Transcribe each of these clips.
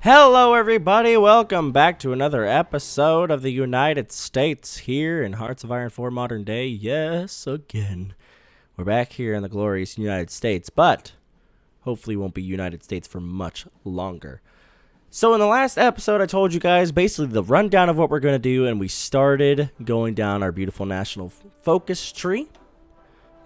Hello, everybody. Welcome back to another episode of the United States here in Hearts of Iron 4 Modern Day. Yes, again. We're back here in the glorious United States, but hopefully won't be United States for much longer. So in the last episode, I told you guys basically the rundown of what we're going to do, and we started going down our beautiful national focus tree.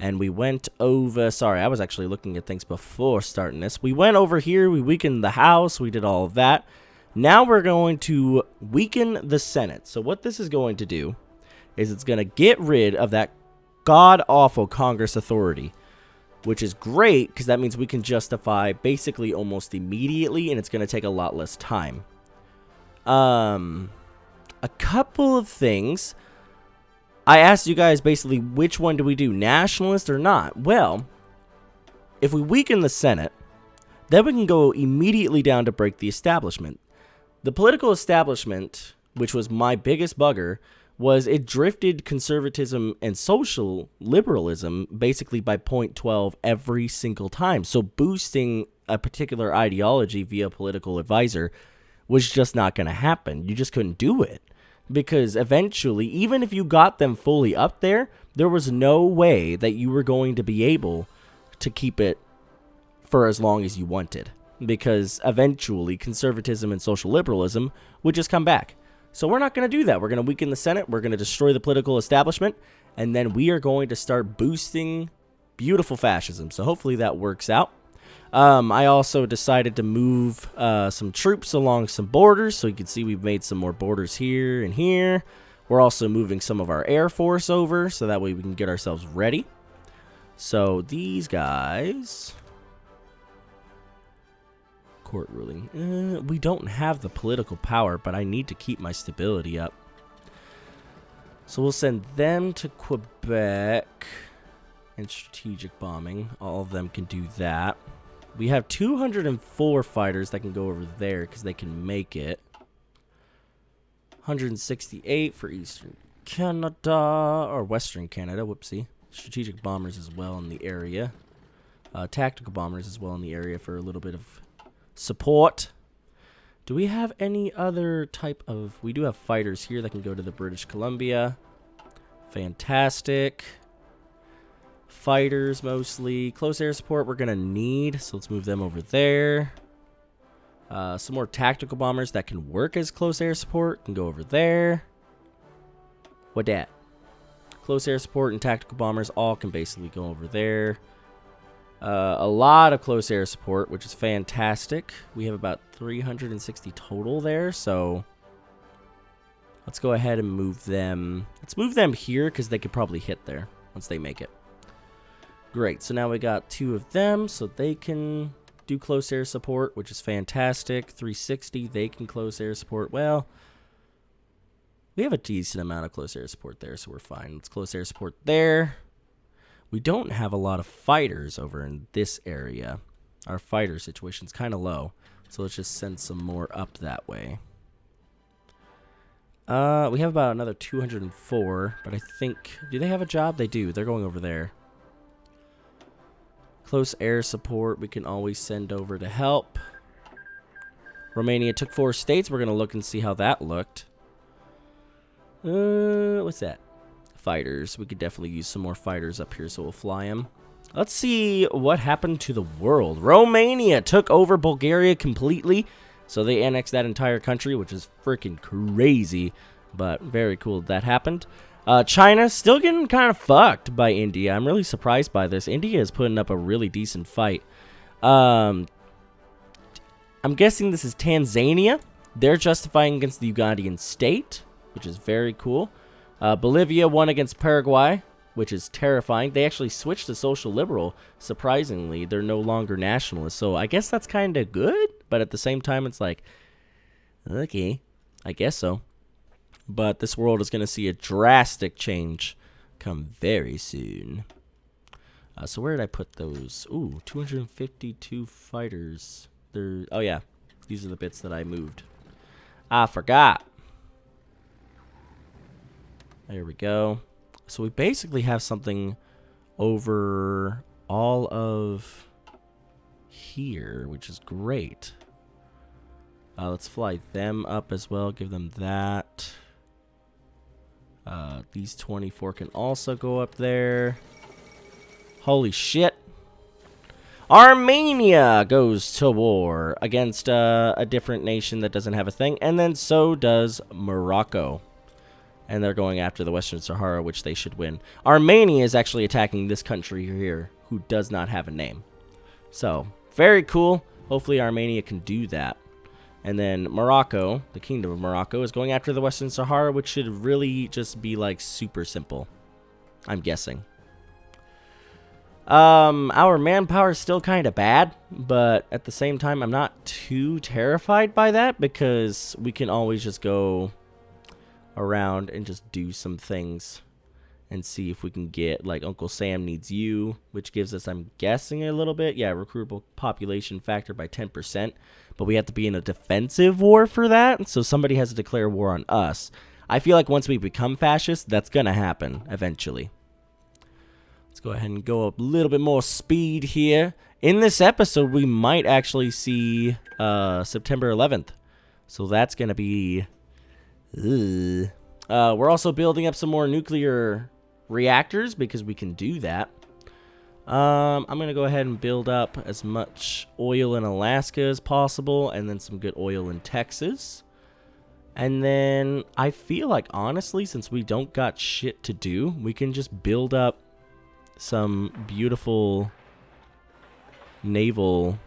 And we went over, sorry, I was actually looking at things before starting this. We went over here, we weakened the House, we did all of that. Now we're going to weaken the Senate. So what this is going to do is it's going to get rid of that god-awful Congress authority, which is great because that means we can justify basically almost immediately, and it's going to take a lot less time. A couple of things. I asked you guys basically which one do we do, nationalist or not? Well, if we weaken the Senate, then we can go immediately down to break the establishment. The political establishment, which was my biggest bugger, was it drifted conservatism and social liberalism basically by 0.12 every single time. So boosting a particular ideology via political advisor was just not going to happen. You just couldn't do it. Because eventually, even if you got them fully up there, there was no way that you were going to be able to keep it for as long as you wanted. Because eventually, conservatism and social liberalism would just come back. So we're not going to do that. We're going to weaken the Senate. We're going to destroy the political establishment. And then we are going to start boosting beautiful fascism. So hopefully that works out. I also decided to move some troops along some borders. So you can see we've made some more borders here and here. We're also moving some of our Air Force over so that way we can get ourselves ready. So these guys... Court ruling. We don't have the political power, but I need to keep my stability up. So we'll send them to Quebec and strategic bombing. All of them can do that. We have 204 fighters that can go over there because they can make it. 168 for Eastern Canada, or Western Canada, whoopsie. Strategic bombers as well in the area. Tactical bombers as well in the area for a little bit of support. Do we have any other type of... We do have fighters here that can go to the British Columbia. Fantastic. Fighters mostly. Close air support we're going to need, so let's move them over there. Some more tactical bombers that can work as close air support can go over there. What dat? Close air support and tactical bombers all can basically go over there. A lot of close air support, which is fantastic. We have about 360 total there, so let's go ahead and move them. Let's move them here because they could probably hit there once they make it. Great, so now we got 2 of them, so they can do close air support, which is fantastic. 360, they can close air support. Well, we have a decent amount of close air support there, so we're fine. Let's close air support there. We don't have a lot of fighters over in this area. Our fighter situation's kind of low, so let's just send some more up that way. We have about another 204, but I think... Do they have a job? They do. They're going over there. Close air support we can always send over to help. Romania took 4 states. We're going to look and see how that looked. What's that? Fighters. We could definitely use some more fighters up here, so we'll fly them. Let's see what happened to the world. Romania took over Bulgaria completely. So they annexed that entire country, which is freaking crazy. But very cool that happened. China still getting kind of fucked by India. I'm really surprised by this. India is putting up a really decent fight. I'm guessing this is Tanzania. They're justifying against the Ugandan state, which is very cool. Bolivia won against Paraguay, which is terrifying. They actually switched to social liberal. Surprisingly, they're no longer nationalists. So I guess that's kind of good. But at the same time, it's like, okay, I guess so. But this world is going to see a drastic change come very soon. So where did I put those? Ooh, 252 fighters. Oh, yeah. These are the bits that I moved. I forgot. There we go. So we basically have something over all of here, which is great. Let's fly them up as well. Give them that. These 24 can also go up there. Holy shit. Armenia goes to war against a different nation that doesn't have a thing. And then so does Morocco. And they're going after the Western Sahara, which they should win. Armenia is actually attacking this country here, who does not have a name. So, very cool. Hopefully Armenia can do that. And then Morocco, the Kingdom of Morocco, is going after the Western Sahara, which should really just be, like, super simple. I'm guessing. Our manpower is still kind of bad, but at the same time, I'm not too terrified by that, because we can always just go around and just do some things and see if we can get, like, Uncle Sam needs you, which gives us, I'm guessing, a little bit. Yeah, recruitable population factor by 10%, but we have to be in a defensive war for that, so somebody has to declare war on us. I feel like once we become fascist, that's going to happen eventually. Let's go ahead and go up a little bit more speed here. In this episode, we might actually see September 11th, so that's going to be... we're also building up some more nuclear reactors because we can do that. I'm going to go ahead and build up as much oil in Alaska as possible, and then some good oil in Texas. And then I feel like, honestly, since we don't got shit to do, we can just build up some beautiful naval,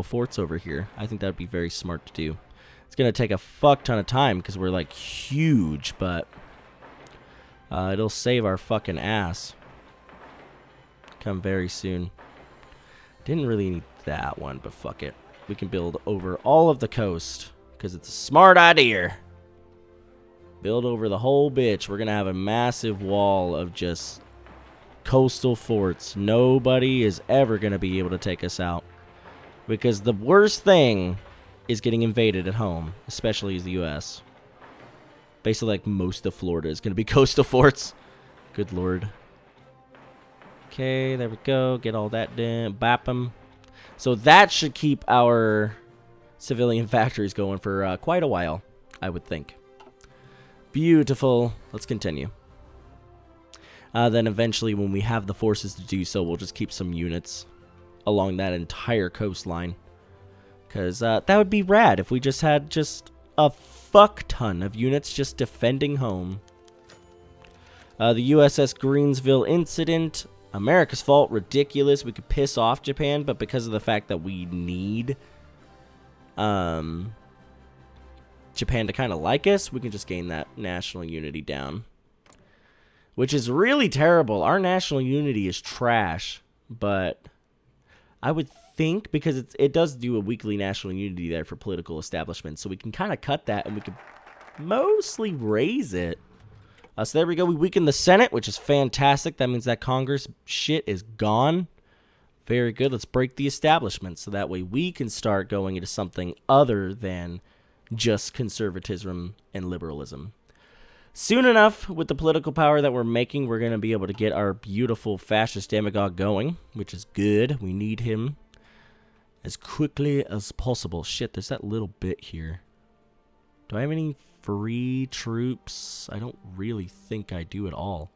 forts over here. I think that would be very smart to do. It's going to take a fuck ton of time because we're, like, huge, but it'll save our fucking ass. Come very soon. Didn't really need that one, but fuck it. We can build over all of the coast because it's a smart idea. Build over the whole bitch. We're going to have a massive wall of just coastal forts. Nobody is ever going to be able to take us out because the worst thing is getting invaded at home, especially as the U.S. Basically, like, most of Florida is going to be coastal forts. Good lord. Okay, there we go. Get all that done. Bap them. So that should keep our civilian factories going for quite a while, I would think. Beautiful. Let's continue. Then eventually, when we have the forces to do so, we'll just keep some units along that entire coastline. Because that would be rad if we just had just a fuck ton of units just defending home. The USS Greensville incident. America's fault. Ridiculous. We could piss off Japan, but because of the fact that we need Japan to kind of like us, we can just gain that national unity down. Which is really terrible. Our national unity is trash, but I would think, because it does do a weekly national unity there for political establishment, so we can kind of cut that and we can mostly raise it. So there we go. We weaken the Senate, which is fantastic. That means that Congress shit is gone. Very good. Let's break the establishment so that way we can start going into something other than just conservatism and liberalism. Soon enough, with the political power that we're making, we're going to be able to get our beautiful fascist demagogue going, which is good. We need him as quickly as possible. Shit, there's that little bit here. Do I have any free troops? I don't really think I do at all.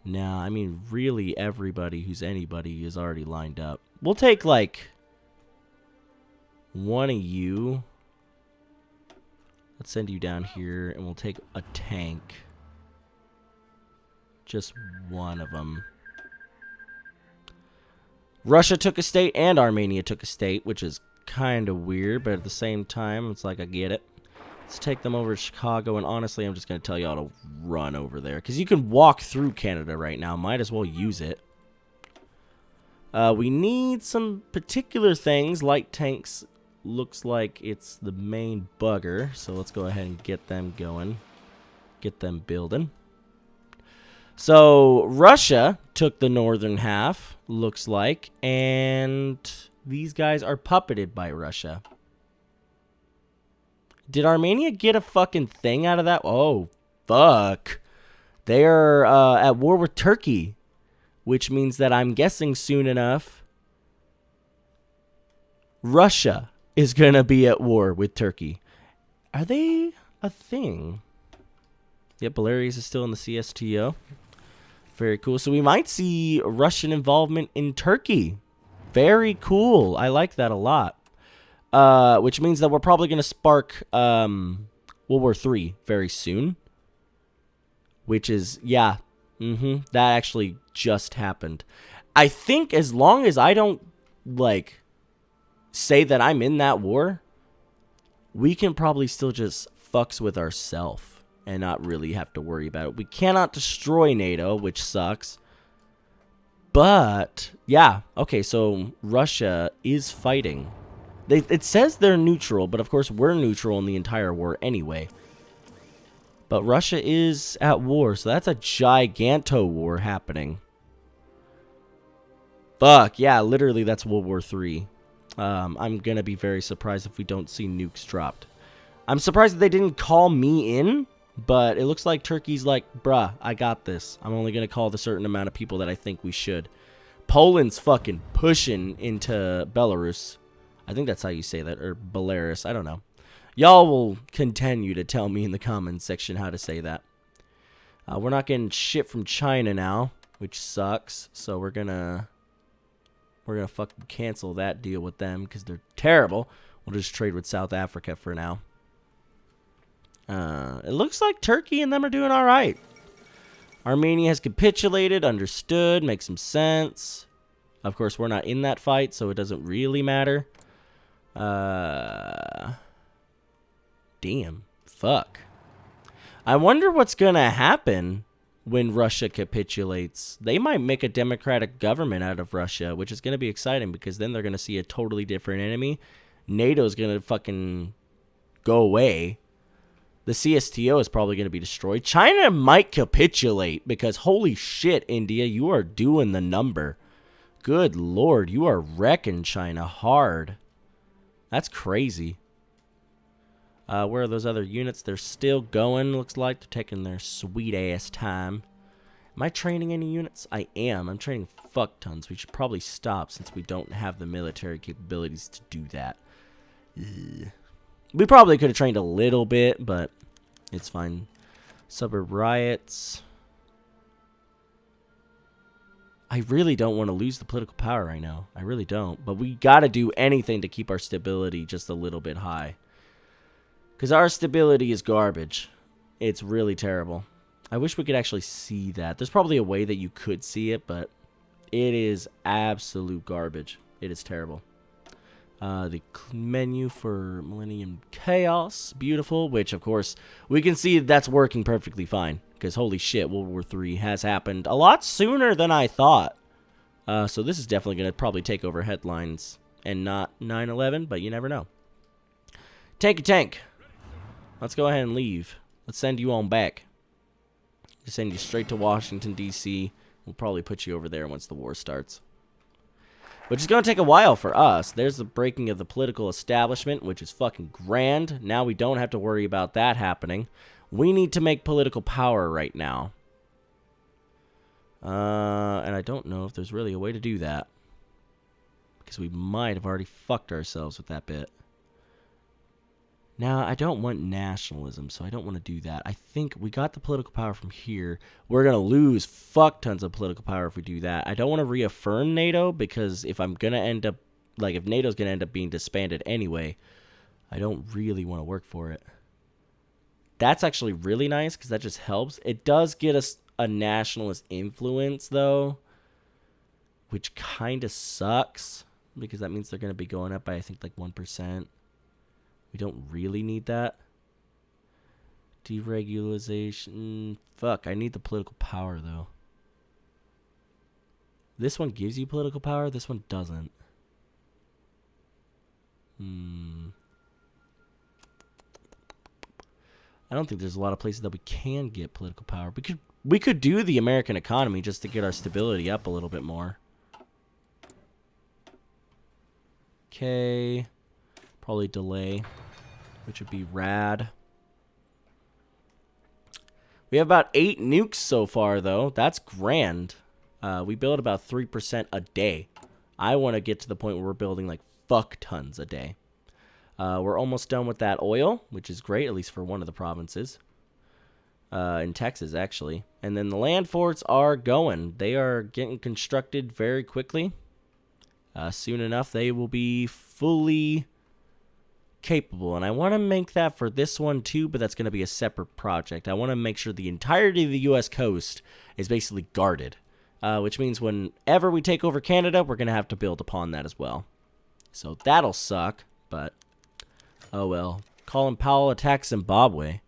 Nah, I mean, really everybody who's anybody is already lined up. We'll take, like, one of you. Let's send you down here, and we'll take a tank. Just one of them. Russia took a state, and Armenia took a state, which is kind of weird, but at the same time, it's like, I get it. Let's take them over to Chicago, and honestly, I'm just going to tell y'all to run over there, because you can walk through Canada right now. Might as well use it. We need some particular things. Light tanks looks like it's the main bugger, so let's go ahead and get them going. Get them building. So, Russia took the northern half, looks like, and these guys are puppeted by Russia. Did Armenia get a fucking thing out of that? Oh, fuck. They are at war with Turkey, which means that I'm guessing soon enough, Russia is going to be at war with Turkey. Are they a thing? Yep, Belarus is still in the CSTO. Very cool. So we might see Russian involvement in Turkey. Very cool. I like that a lot. Which means that we're probably going to spark World War III very soon. Which is, yeah. That actually just happened. I think as long as I don't, like, say that I'm in that war, we can probably still just fucks with ourselves and not really have to worry about it. We cannot destroy NATO, which sucks. But, yeah. Okay, so Russia is fighting. It says they're neutral, but of course we're neutral in the entire war anyway. But Russia is at war, so that's a giganto war happening. Fuck, yeah, literally that's World War III. I'm going to be very surprised if we don't see nukes dropped. I'm surprised that they didn't call me in, but it looks like Turkey's like, bruh, I got this. I'm only going to call the certain amount of people that I think we should. Poland's fucking pushing into Belarus. I think that's how you say that, or Belarus, I don't know. Y'all will continue to tell me in the comments section how to say that. We're not getting shit from China now, which sucks. So we're gonna fucking cancel that deal with them because they're terrible. We'll just trade with South Africa for now. It looks like Turkey and them are doing all right. Armenia has capitulated, understood, makes some sense. Of course, we're not in that fight, so it doesn't really matter. Damn. Fuck. I wonder what's gonna happen when Russia capitulates. They might make a democratic government out of Russia, which is gonna be exciting because then they're gonna see a totally different enemy. NATO's gonna fucking go away. The CSTO is probably gonna be destroyed. China might capitulate because holy shit, India, you are doing the number. Good lord, you are wrecking China hard. That's crazy. Where are those other units? They're still going, looks like. They're taking their sweet-ass time. Am I training any units? I am. I'm training fuck tons. We should probably stop since we don't have the military capabilities to do that. Ugh. We probably could have trained a little bit, but it's fine. Suburb riots. I really don't want to lose the political power right now. I really don't. But we got to do anything to keep our stability just a little bit high. Because our stability is garbage. It's really terrible. I wish we could actually see that. There's probably a way that you could see it, but it is absolute garbage. It is terrible. The menu for Millennium Chaos. Beautiful. Which, of course, we can see that's working perfectly fine. Because, holy shit, World War III has happened a lot sooner than I thought. So this is definitely going to probably take over headlines. And not 9/11, but you never know. Tanky tank. Let's go ahead and leave. Let's send you on back. Just send you straight to Washington, D.C. We'll probably put you over there once the war starts. Which is going to take a while for us. There's the breaking of the political establishment, which is fucking grand. Now we don't have to worry about that happening. We need to make political power right now. And I don't know if there's really a way to do that. Because we might have already fucked ourselves with that bit. Now, I don't want nationalism, so I don't want to do that. I think we got the political power from here. We're going to lose fuck tons of political power if we do that. I don't want to reaffirm NATO, because if I'm going to end up, like, if NATO's going to end up being disbanded anyway, I don't really want to work for it. That's actually really nice, because that just helps. It does get us a nationalist influence, though, which kind of sucks, because that means they're going to be going up by, I think, like 1%. We don't really need that. Deregulation. Fuck, I need the political power, though. This one gives you political power. This one doesn't. I don't think there's a lot of places that we can get political power. We could do the American economy just to get our stability up a little bit more. Okay. Probably delay, which would be rad. We have about 8 nukes so far, though. That's grand. We build about 3% a day. I want to get to the point where we're building like fuck tons a day. We're almost done with that oil, which is great, at least for one of the provinces. In Texas, actually. And then the land forts are going. They are getting constructed very quickly. Soon enough, they will be fully capable. And I want to make that for this one, too, but that's going to be a separate project. I want to make sure the entirety of the U.S. coast is basically guarded, which means whenever we take over Canada, we're going to have to build upon that as well. So that'll suck, but oh well. Colin Powell attacks Zimbabwe.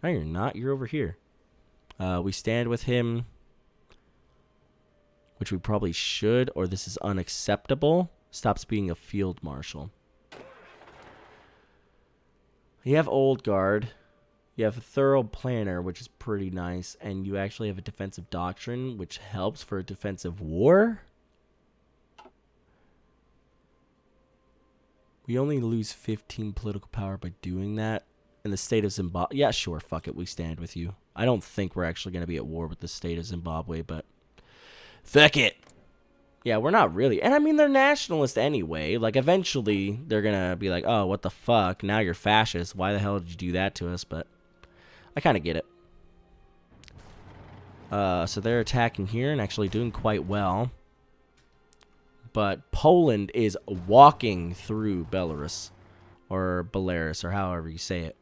No, you're not. You're over here. We stand with him, which we probably should, or this is unacceptable. Stops being a field marshal. You have Old Guard. You have a thorough planner, which is pretty nice. And you actually have a defensive doctrine, which helps for a defensive war. We only lose 15 political power by doing that. In the state of Zimbabwe. Yeah, sure, fuck it. We stand with you. I don't think we're actually going to be at war with the state of Zimbabwe, but fuck it. Yeah, we're not really. And I mean, they're nationalist anyway. Like, eventually, they're going to be like, oh, what the fuck? Now you're fascist. Why the hell did you do that to us? But I kind of get it. So they're attacking here and actually doing quite well. But Poland is walking through Belarus. Or Belarus, or however you say it.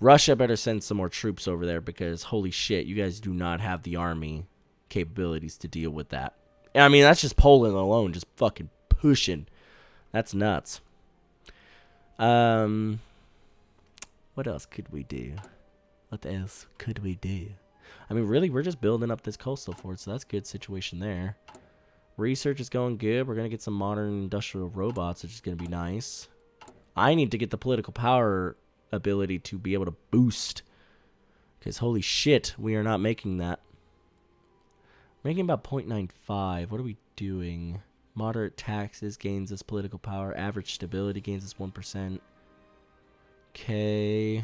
Russia better send some more troops over there because, holy shit, you guys do not have the army capabilities to deal with that. I mean, that's just Poland alone, just fucking pushing. That's nuts. What else could we do? What else could we do? I mean, really, we're just building up this coastal fort, so that's a good situation there. Research is going good. We're going to get some modern industrial robots, which is going to be nice. I need to get the political power ability to be able to boost. Because holy shit, we are not making that. We're making about 0.95. What are we doing? Moderate taxes gains us political power. Average stability gains us 1%. Okay.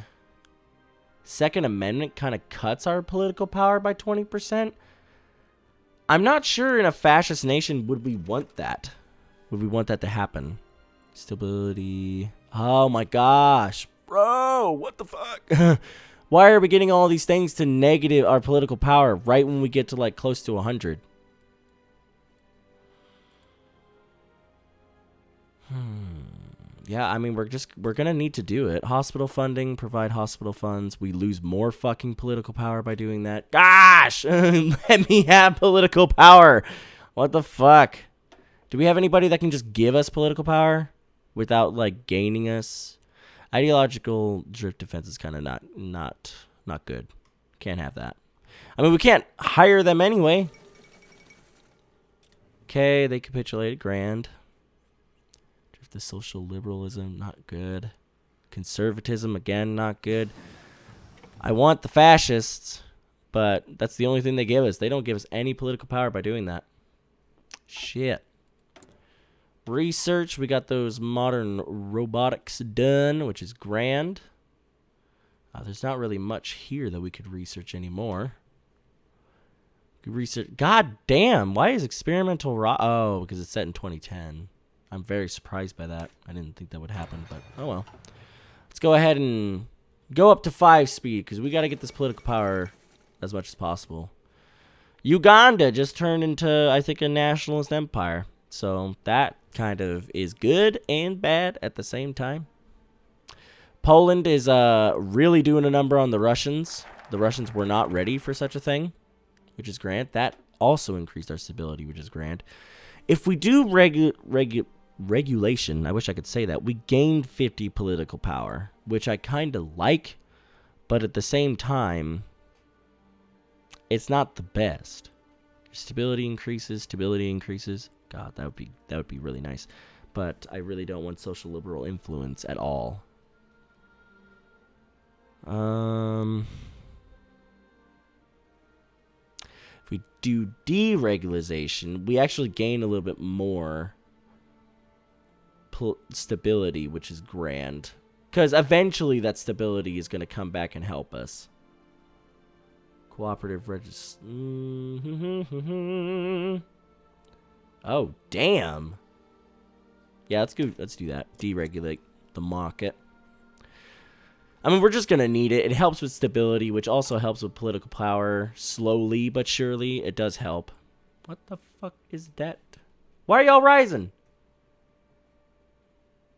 Second Amendment kind of cuts our political power by 20%. I'm not sure in a fascist nation would we want that. Would we want that to happen? Stability. Oh my gosh. Bro, what the fuck? Why are we getting all these things to negative our political power right when we get to like close to 100? Yeah, I mean, we're going to need to do it. Hospital funding, provide hospital funds. We lose more fucking political power by doing that. Gosh, let me have political power. What the fuck? Do we have anybody that can just give us political power without like gaining us? Ideological drift defense is kind of not good. Can't have that. I mean, we can't hire them anyway. Okay, they capitulated. Grand. Drift the social liberalism, not good. Conservatism, again, not good. I want the fascists, but that's the only thing they give us. They don't give us any political power by doing that. Shit. Research, we got those modern robotics done, which is grand. There's not really much here that we could research anymore. Research. God damn, why is experimental oh, because it's set in 2010. I'm very surprised by that. I didn't think that would happen, but oh well. Let's go ahead and go up to 5 speed, because we got to get this political power as much as possible. Uganda just turned into, I think, a nationalist empire. So that kind of is good and bad at the same time. Poland is really doing a number on the Russians. The Russians were not ready for such a thing, which is grand. That also increased our stability, which is grand. If we do regulation, I wish I could say that, we gained 50 political power, which I kind of like, but at the same time, it's not the best. Stability increases. God, that would be really nice. But I really don't want social liberal influence at all. If we do deregulation, we actually gain a little bit more stability, which is grand. Because eventually that stability is going to come back and help us. Cooperative Oh, damn. Yeah, let's do that. Deregulate. the market. I mean, we're just going to need it. It helps with stability, which also helps with political power. Slowly but surely, it does help. What the fuck is that? Why are y'all rising?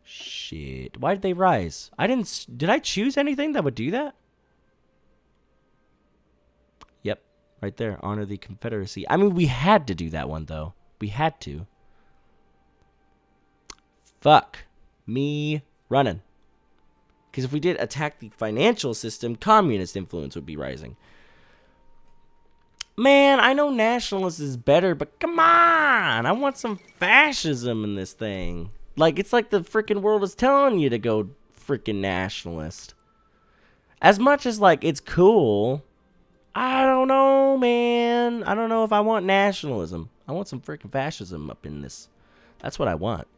Shit. Why did they rise? Did I choose anything that would do that? Yep. Right there. Honor the Confederacy. I mean, we had to do that one, though. We had to. Fuck me running. Because if we did attack the financial system, communist influence would be rising. Man, I know nationalist is better, but come on! I want some fascism in this thing. Like, it's like the freaking world is telling you to go freaking nationalist. As much as, like, it's cool, I don't know, man. I don't know if I want nationalism. I want some freaking fascism up in this. That's what I want.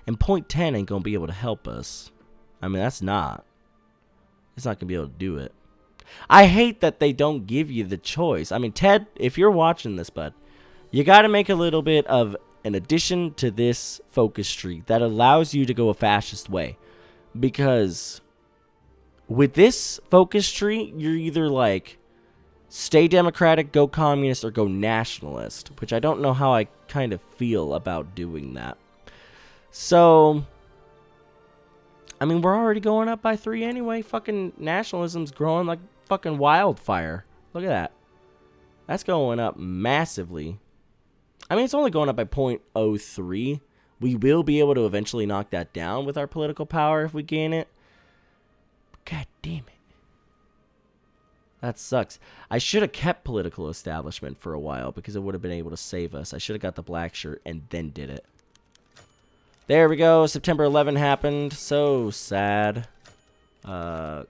And point 10 ain't gonna be able to help us. I mean, that's not. It's not gonna be able to do it. I hate that they don't give you the choice. I mean, Ted, if you're watching this, bud, you gotta make a little bit of an addition to this focus tree that allows you to go a fascist way. Because with this focus tree, you're either like, stay democratic, go communist, or go nationalist. Which I don't know how I kind of feel about doing that. So, I mean, we're already going up by 3 anyway. Fucking nationalism's growing like fucking wildfire. Look at that. That's going up massively. I mean, it's only going up by 0.03. We will be able to eventually knock that down with our political power if we gain it. But God damn it. That sucks. I should have kept political establishment for a while because it would have been able to save us. I should have got the black shirt and then did it. There we go. September 11 happened. So sad. Okay.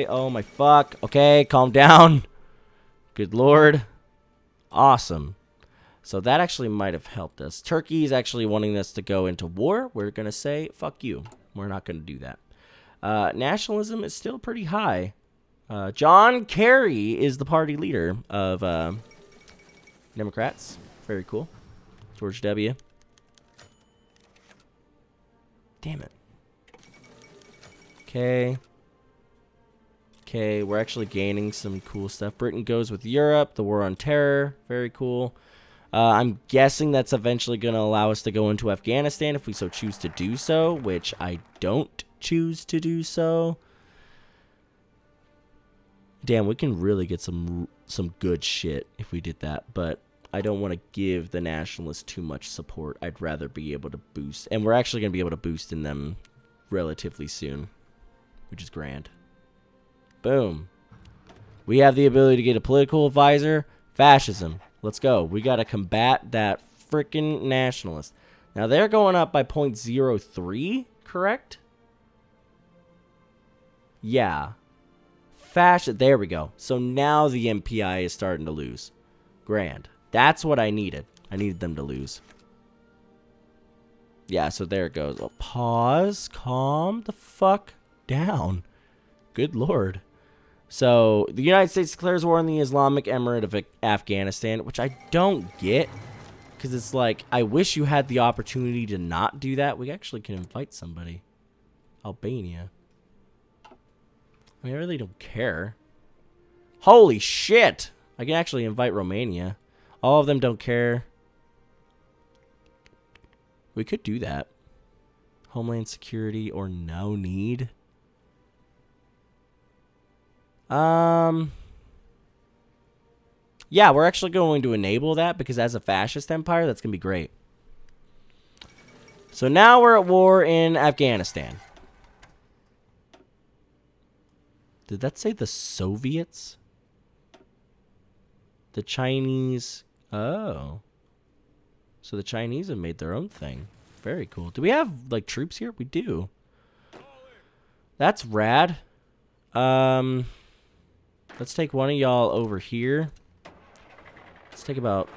Oh my fuck. Okay, calm down. Good lord. Awesome. So that actually might have helped us. Turkey is actually wanting us to go into war. We're going to say, fuck you. We're not going to do that. Nationalism is still pretty high. John Kerry is the party leader of Democrats. Very cool. George W. Damn it. Okay, we're actually gaining some cool stuff. Britain goes with Europe. The war on terror. Very cool. I'm guessing that's eventually going to allow us to go into Afghanistan if we so choose to do so, which I don't choose to do so. Damn, we can really get some good shit if we did that, but I don't want to give the nationalists too much support. I'd rather be able to boost. And we're actually going to be able to boost in them relatively soon, which is grand. Boom. We have the ability to get a political advisor. Fascism. Let's go. We got to combat that freaking nationalist. Now, they're going up by 0.03, correct? Yeah. There we go. So now the MPI is starting to lose. Grand. That's what I needed. I needed them to lose. Yeah, so there it goes. Oh, pause. Calm the fuck down. Good lord. So, the United States declares war on the Islamic Emirate of Afghanistan, which I don't get. Because it's like, I wish you had the opportunity to not do that. We actually can invite somebody. Albania. I mean, I really don't care. Holy shit! I can actually invite Romania. All of them don't care. We could do that. Homeland Security or no need. Yeah, we're actually going to enable that because as a fascist empire, that's going to be great. So now we're at war in Afghanistan. Did that say the Soviets? The Chinese... Oh. So the Chinese have made their own thing. Very cool. Do we have, like, troops here? We do. That's rad. Let's take one of y'all over here. Let's take about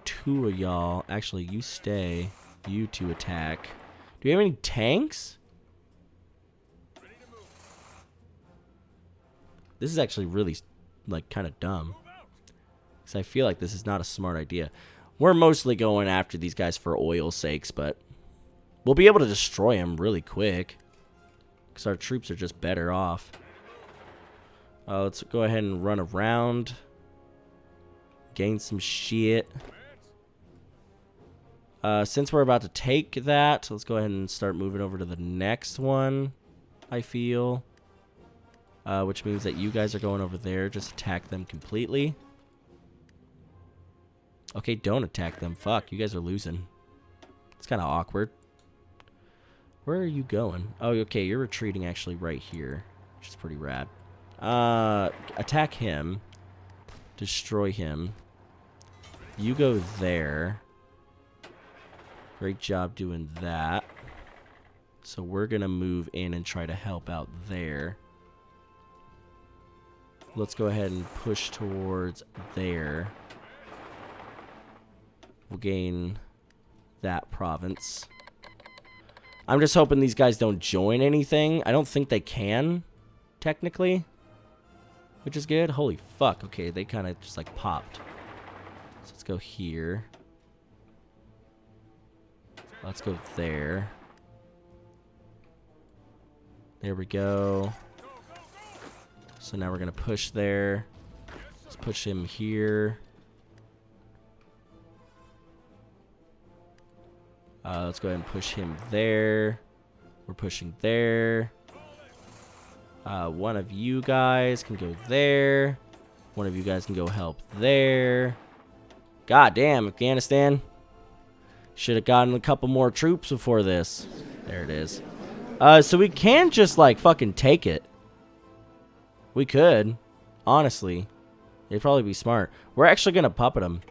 2 of y'all. Actually, you stay. You 2 attack. Do we have any tanks? This is actually really, like, kind of dumb. Because I feel like this is not a smart idea. We're mostly going after these guys for oil's sakes, but We'll be able to destroy them really quick. Because our troops are just better off. Let's go ahead and run around. Gain some shit. Since we're about to take that, let's go ahead and start moving over to the next one, I feel. Which means that you guys are going over there. Just attack them completely. Okay, don't attack them. Fuck, you guys are losing. It's kind of awkward. Where are you going? Oh, okay, you're retreating actually right here, which is pretty rad. Attack him. Destroy him. You go there. Great job doing that. So we're going to move in and try to help out there. Let's go ahead and push towards there. We'll gain that province. I'm just hoping these guys don't join anything. I don't think they can, technically. Which is good. Holy fuck. Okay, they kind of just like popped. So let's go here. Let's go there. There we go. So now we're going to push there. Let's push him here. Let's go ahead and push him there. We're pushing there. One of you guys can go there. One of you guys can go help there. God damn, Afghanistan. Should have gotten a couple more troops before this. There it is. So we can just, like, fucking take it. We could. Honestly. It'd probably be smart. We're actually going to puppet them.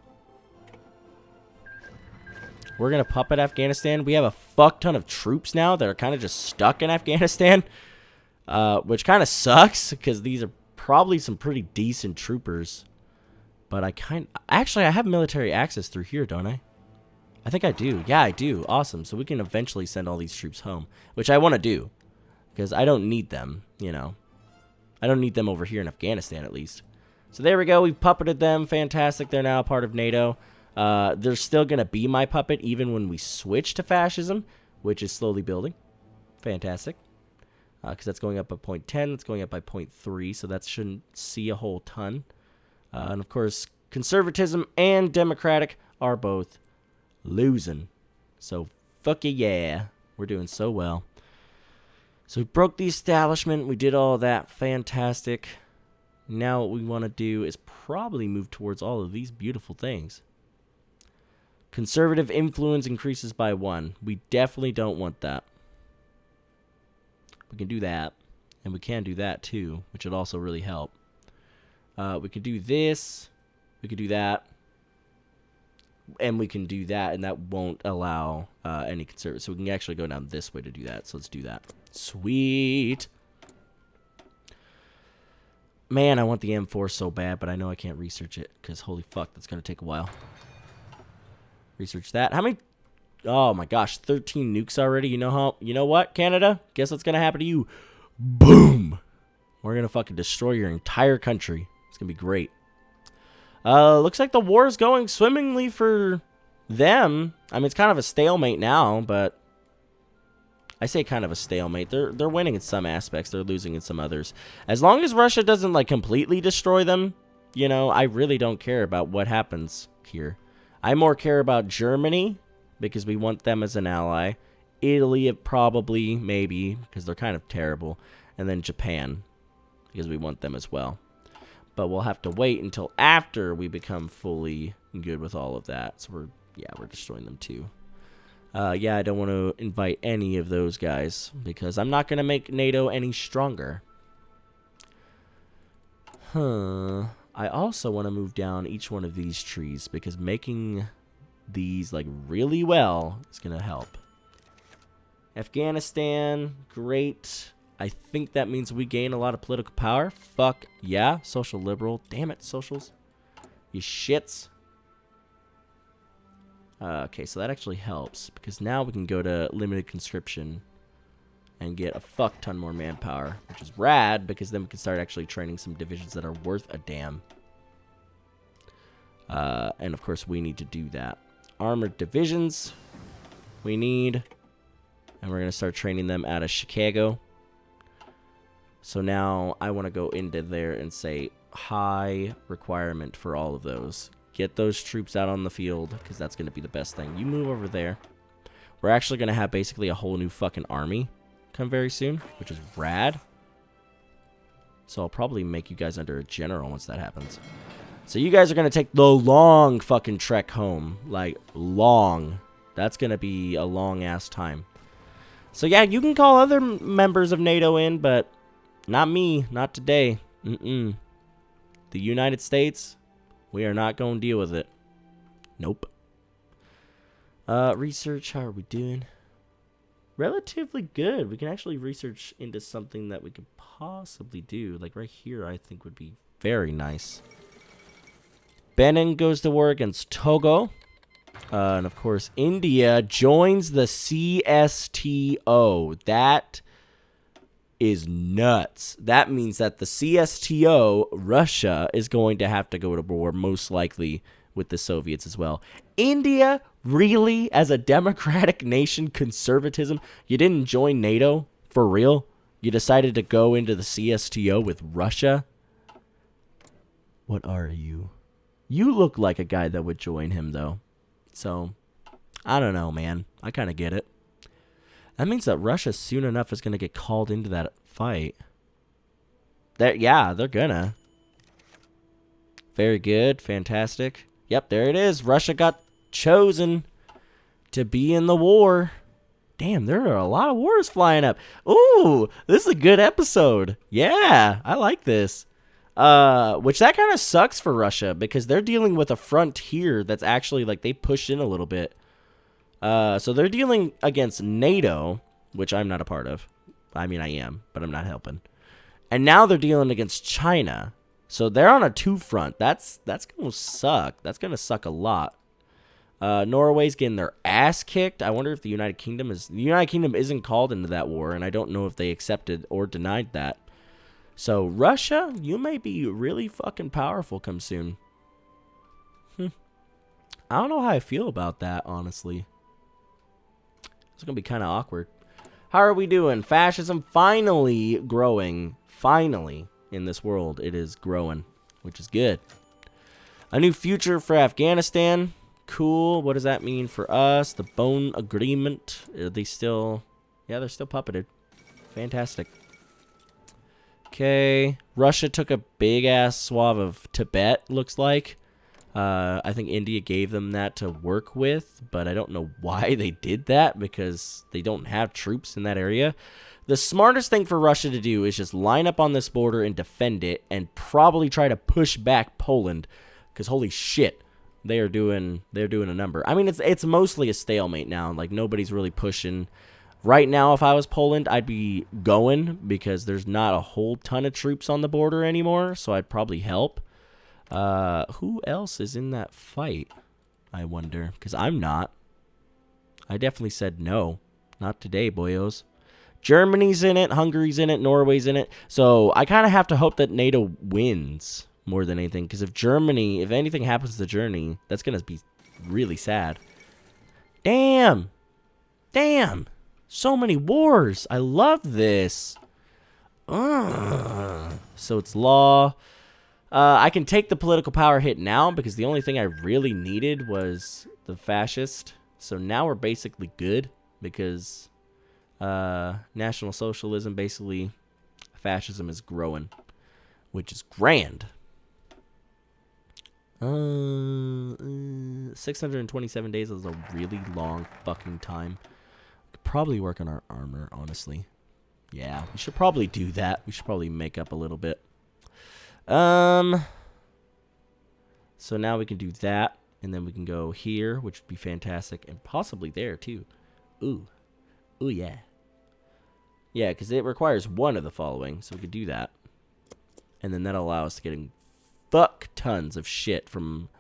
We're going to puppet Afghanistan. We have a fuck ton of troops now that are kind of just stuck in Afghanistan. Which kind of sucks, because these are probably some pretty decent troopers. But actually, I have military access through here, don't I? I think I do. Yeah, I do. Awesome. So we can eventually send all these troops home, which I want to do, because I don't need them, you know. I don't need them over here in Afghanistan, at least. So there we go. We've puppeted them. Fantastic. They're now a part of NATO. They're still going to be my puppet even when we switch to fascism, which is slowly building. Fantastic. Because that's going up by 0.10. That's going up by 0.3, so that shouldn't see a whole ton. And, of course, conservatism and democratic are both losing. So, fuck yeah. We're doing so well. So, we broke the establishment. We did all that. Fantastic. Now what we want to do is probably move towards all of these beautiful things. Conservative influence increases by 1. We definitely don't want that. We can do that. And we can do that too, which would also really help. We can do this. We can do that. And we can do that, and that won't allow any conservative. So we can actually go down this way to do that. So let's do that. Sweet. Man, I want the M4 so bad, but I know I can't research it, because holy fuck, that's going to take a while. Research that. How many? Oh my gosh, 13 nukes already. You know what, Canada? Guess what's going to happen to you? Boom. We're going to fucking destroy your entire country. It's going to be great. Looks like the war is going swimmingly for them. I mean, it's kind of a stalemate now, but I say kind of a stalemate. They're winning in some aspects. They're losing in some others. As long as Russia doesn't, like, completely destroy them, you know, I really don't care about what happens here. I more care about Germany, because we want them as an ally. Italy, probably, maybe, because they're kind of terrible. And then Japan, because we want them as well. But we'll have to wait until after we become fully good with all of that. So we're destroying them too. Yeah, I don't want to invite any of those guys, because I'm not going to make NATO any stronger. I also want to move down each one of these trees, because making these, like, really well is going to help. Afghanistan, great. I think that means we gain a lot of political power. Fuck yeah. Social liberal. Damn it, socials. You shits. Okay, so that actually helps, because now we can go to limited conscription and get a fuck ton more manpower, which is rad, because then we can start actually training some divisions that are worth a damn. And of course we need to do that. Armored divisions. We need And we're going to start training them out of Chicago. So now I want to go into there and say high requirement for all of those. Get those troops out on the field because that's going to be the best thing. You move over there. We're actually going to have basically a whole new fucking army come very soon, which is rad. So I'll probably make you guys under a general once that happens. So you guys are going to take the long fucking trek home. Like, long. That's going to be a long-ass time. So yeah, you can call other members of NATO in, but not me. Not today. The United States, we are not going to deal with it. Nope. Research, how are we doing? Relatively good. We can actually research into something that we could possibly do. Like right here, I think would be very nice. Benin goes to war against Togo. And of course, India joins the CSTO. That is nuts. That means that the CSTO, Russia, is going to have to go to war, most likely, with the Soviets as well. India, really, as a democratic nation, conservatism, you didn't join NATO? For real? You decided to go into the CSTO with Russia? What are you? You look like a guy that would join him, though. So, I don't know, man. I kind of get it. That means that Russia soon enough is going to get called into that fight. Yeah, they're gonna. Very good. Fantastic. Yep, there it is. Russia got chosen to be in the war. Damn, there are a lot of wars flying up. Ooh, this is a good episode. Yeah, I like this. Which that kind of sucks for Russia because they're dealing with a frontier that's actually like they pushed in a little bit. So they're dealing against NATO, which I'm not a part of. I mean, I am, but I'm not helping. And now they're dealing against China. So they're on a two-front. That's going to suck. That's going to suck a lot. Norway's getting their ass kicked. I wonder if the United Kingdom is... The United Kingdom isn't called into that war, and I don't know if they accepted or denied that. So, Russia, you may be really fucking powerful come soon. I don't know how I feel about that, honestly. It's going to be kind of awkward. How are we doing? Fascism finally growing. Finally, in this world, it is growing, which is good. A new future for Afghanistan. Cool. What does that mean for us? The Bone Agreement. Are they still... Yeah, they're still puppeted. Fantastic. Okay. Russia took a big-ass swath of Tibet, looks like. I think India gave them that to work with, but I don't know why they did that because they don't have troops in that area. The smartest thing for Russia to do is just line up on this border and defend it and probably try to push back Poland because holy shit, they're doing a number. I mean, it's mostly a stalemate now. Like nobody's really pushing. Right now, if I was Poland, I'd be going because there's not a whole ton of troops on the border anymore, so I'd probably help. Who else is in that fight? I wonder, because I'm not. I definitely said no. Not today, boyos. Germany's in it, Hungary's in it, Norway's in it. So I kind of have to hope that NATO wins more than anything, because if anything happens to Germany, that's going to be really sad. Damn. So many wars. I love this. So it's law. I can take the political power hit now because the only thing I really needed was the fascist. So now we're basically good because National Socialism, basically fascism is growing, which is grand. 627 days is a really long fucking time. We could probably work on our armor, honestly. Yeah, we should probably do that. We should probably make up a little bit. So now we can do that, and then we can go here, which would be fantastic, and possibly there, too. Ooh, yeah. Yeah, because it requires one of the following, so we could do that. And then that'll allow us to get fuck tons of shit from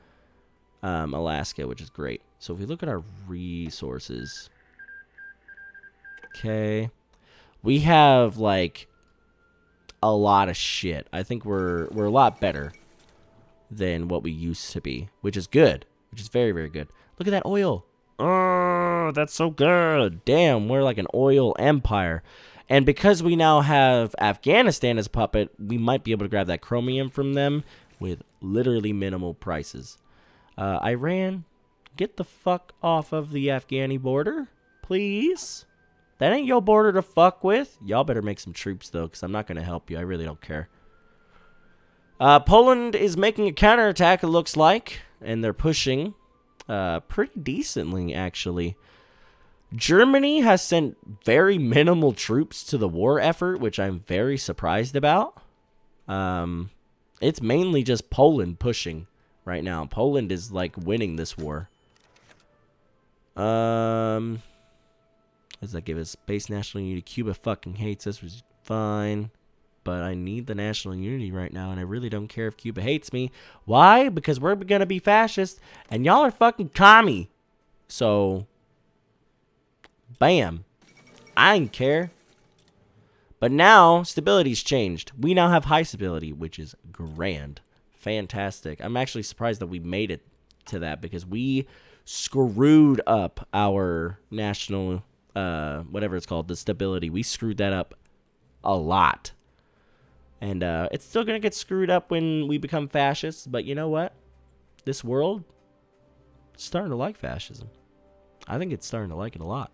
Alaska, which is great. So if we look at our resources... Okay. We have, like... a lot of shit. I think we're a lot better than what we used to be, which is good, which is very, very good. Look at that oil. Oh, that's so good. Damn, we're like an oil empire. And because we now have Afghanistan as a puppet, we might be able to grab that chromium from them with literally minimal prices. Iran, get the fuck off of the Afghani border, please. That ain't your border to fuck with. Y'all better make some troops, though, because I'm not going to help you. I really don't care. Poland is making a counterattack, it looks like, and they're pushing pretty decently, actually. Germany has sent very minimal troops to the war effort, which I'm very surprised about. It's mainly just Poland pushing right now. Poland is, like, winning this war. Does that give us base national unity? Cuba fucking hates us, which is fine. But I need the national unity right now, and I really don't care if Cuba hates me. Why? Because we're going to be fascist, and y'all are fucking commie. So, bam. I don't care. But now, stability's changed. We now have high stability, which is grand. Fantastic. I'm actually surprised that we made it to that, because we screwed up our national, whatever it's called, the stability. We screwed that up a lot. And it's still going to get screwed up when we become fascists. But you know what? This world is starting to like fascism. I think it's starting to like it a lot.